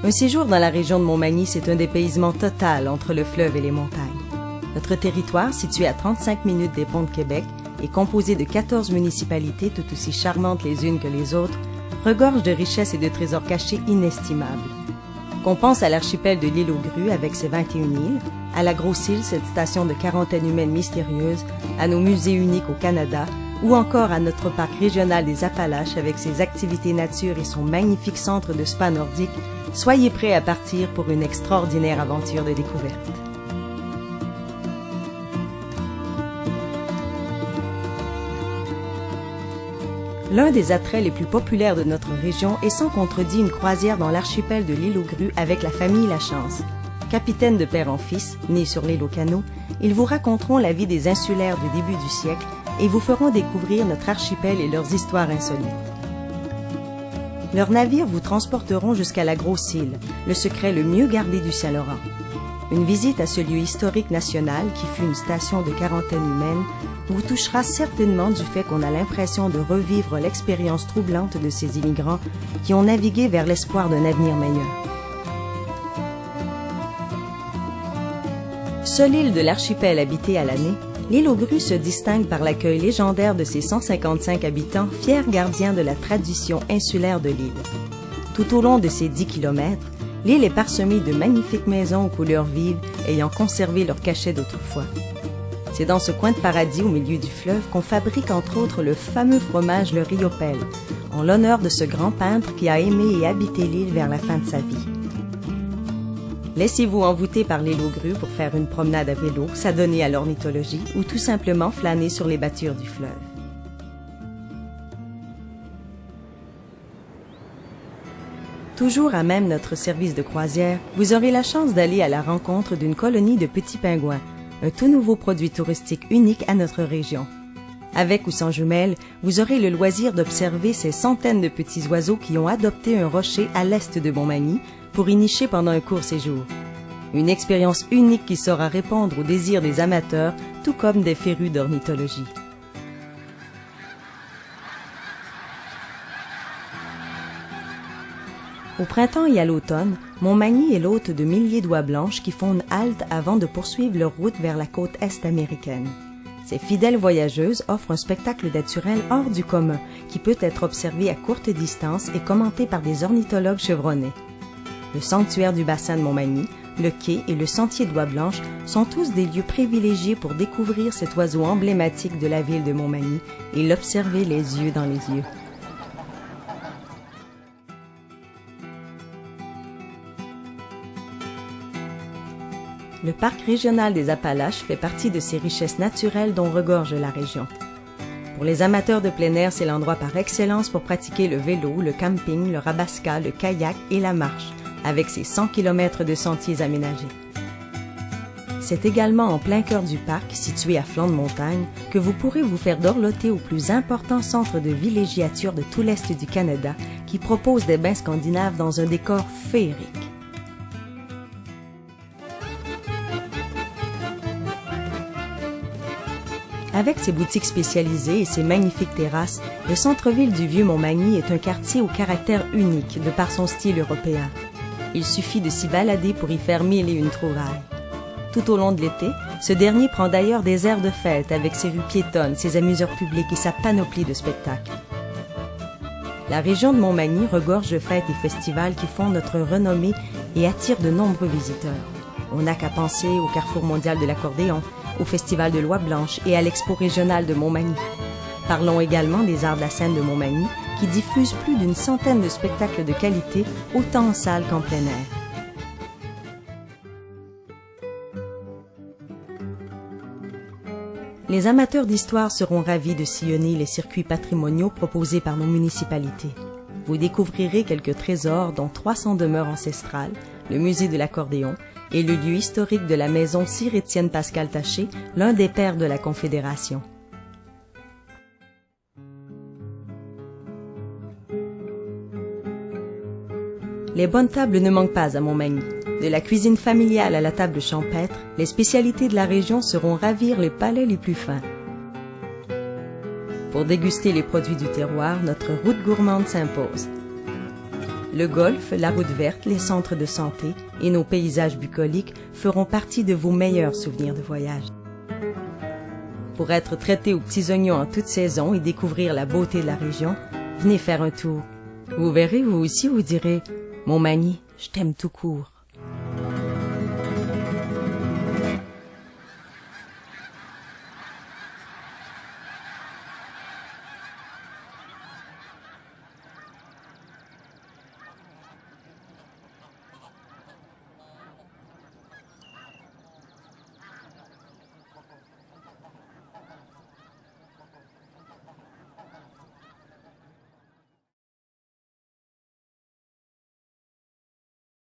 Un séjour dans la région de Montmagny, c'est un dépaysement total entre le fleuve et les montagnes. Notre territoire, situé à 35 minutes des ponts de Québec, est composé de 14 municipalités tout aussi charmantes les unes que les autres, regorge de richesses et de trésors cachés inestimables. Qu'on pense à l'archipel de l'île aux Grues avec ses 21 îles, à la Grosse-Île, cette station de quarantaine humaine mystérieuse, à nos musées uniques au Canada, ou encore à notre parc régional des Appalaches avec ses activités nature et son magnifique centre de spa nordique, soyez prêts à partir pour une extraordinaire aventure de découverte. L'un des attraits les plus populaires de notre région est sans contredit une croisière dans l'archipel de l'île aux Grues avec la famille Lachance. Capitaines de père en fils, nés sur l'île aux Canots, ils vous raconteront la vie des insulaires du début du siècle et vous feront découvrir notre archipel et leurs histoires insolites. Leurs navires vous transporteront jusqu'à la Grosse-Île, le secret le mieux gardé du Saint-Laurent. Une visite à ce lieu historique national, qui fut une station de quarantaine humaine, vous touchera certainement du fait qu'on a l'impression de revivre l'expérience troublante de ces immigrants qui ont navigué vers l'espoir d'un avenir meilleur. Seule île de l'archipel habitée à l'année, l'île aux Grues se distingue par l'accueil légendaire de ses 155 habitants, fiers gardiens de la tradition insulaire de l'île. Tout au long de ses 10 kilomètres, l'île est parsemée de magnifiques maisons aux couleurs vives ayant conservé leur cachet d'autrefois. C'est dans ce coin de paradis au milieu du fleuve qu'on fabrique entre autres le fameux fromage le Riopelle, en l'honneur de ce grand peintre qui a aimé et habité l'île vers la fin de sa vie. Laissez-vous envoûter par l'île aux Grues pour faire une promenade à vélo, s'adonner à l'ornithologie ou tout simplement flâner sur les battures du fleuve. Toujours à même notre service de croisière, vous aurez la chance d'aller à la rencontre d'une colonie de petits pingouins, un tout nouveau produit touristique unique à notre région. Avec ou sans jumelles, vous aurez le loisir d'observer ces centaines de petits oiseaux qui ont adopté un rocher à l'est de Montmagny pour y nicher pendant un court séjour. Une expérience unique qui saura répondre aux désirs des amateurs, tout comme des férus d'ornithologie. Au printemps et à l'automne, Montmagny est l'hôte de milliers d'oies blanches qui font une halte avant de poursuivre leur route vers la côte est américaine. Ces fidèles voyageuses offrent un spectacle naturel hors du commun qui peut être observé à courte distance et commenté par des ornithologues chevronnés. Le sanctuaire du bassin de Montmagny, le quai et le sentier d'oies blanches sont tous des lieux privilégiés pour découvrir cet oiseau emblématique de la ville de Montmagny et l'observer les yeux dans les yeux. Le parc régional des Appalaches fait partie de ces richesses naturelles dont regorge la région. Pour les amateurs de plein air, c'est l'endroit par excellence pour pratiquer le vélo, le camping, le rabasca, le kayak et la marche, avec ses 100 km de sentiers aménagés. C'est également en plein cœur du parc, situé à flanc de montagne, que vous pourrez vous faire dorloter au plus important centre de villégiature de tout l'Est du Canada, qui propose des bains scandinaves dans un décor féerique. Avec ses boutiques spécialisées et ses magnifiques terrasses, le centre-ville du Vieux-Montmagny est un quartier au caractère unique de par son style européen. Il suffit de s'y balader pour y faire mille et une trouvailles. Tout au long de l'été, ce dernier prend d'ailleurs des airs de fête avec ses rues piétonnes, ses amuseurs publics et sa panoplie de spectacles. La région de Montmagny regorge de fêtes et festivals qui font notre renommée et attirent de nombreux visiteurs. On n'a qu'à penser au Carrefour mondial de l'accordéon, au Festival de l'Oie Blanche et à l'Expo régionale de Montmagny. Parlons également des Arts de la Scène de Montmagny, qui diffusent plus d'une centaine de spectacles de qualité, autant en salle qu'en plein air. Les amateurs d'histoire seront ravis de sillonner les circuits patrimoniaux proposés par nos municipalités. Vous découvrirez quelques trésors, dont 300 demeures ancestrales, le musée de l'accordéon, et le lieu historique de la maison Sir Étienne Pascal Taché, l'un des pères de la Confédération. Les bonnes tables ne manquent pas à Montmagny. De la cuisine familiale à la table champêtre, les spécialités de la région seront ravir les palais les plus fins. Pour déguster les produits du terroir, notre route gourmande s'impose. Le golfe, la route verte, les centres de santé et nos paysages bucoliques feront partie de vos meilleurs souvenirs de voyage. Pour être traité aux petits oignons en toute saison et découvrir la beauté de la région, venez faire un tour. Vous verrez, vous aussi, vous direz « Montmagny, je t'aime tout court ».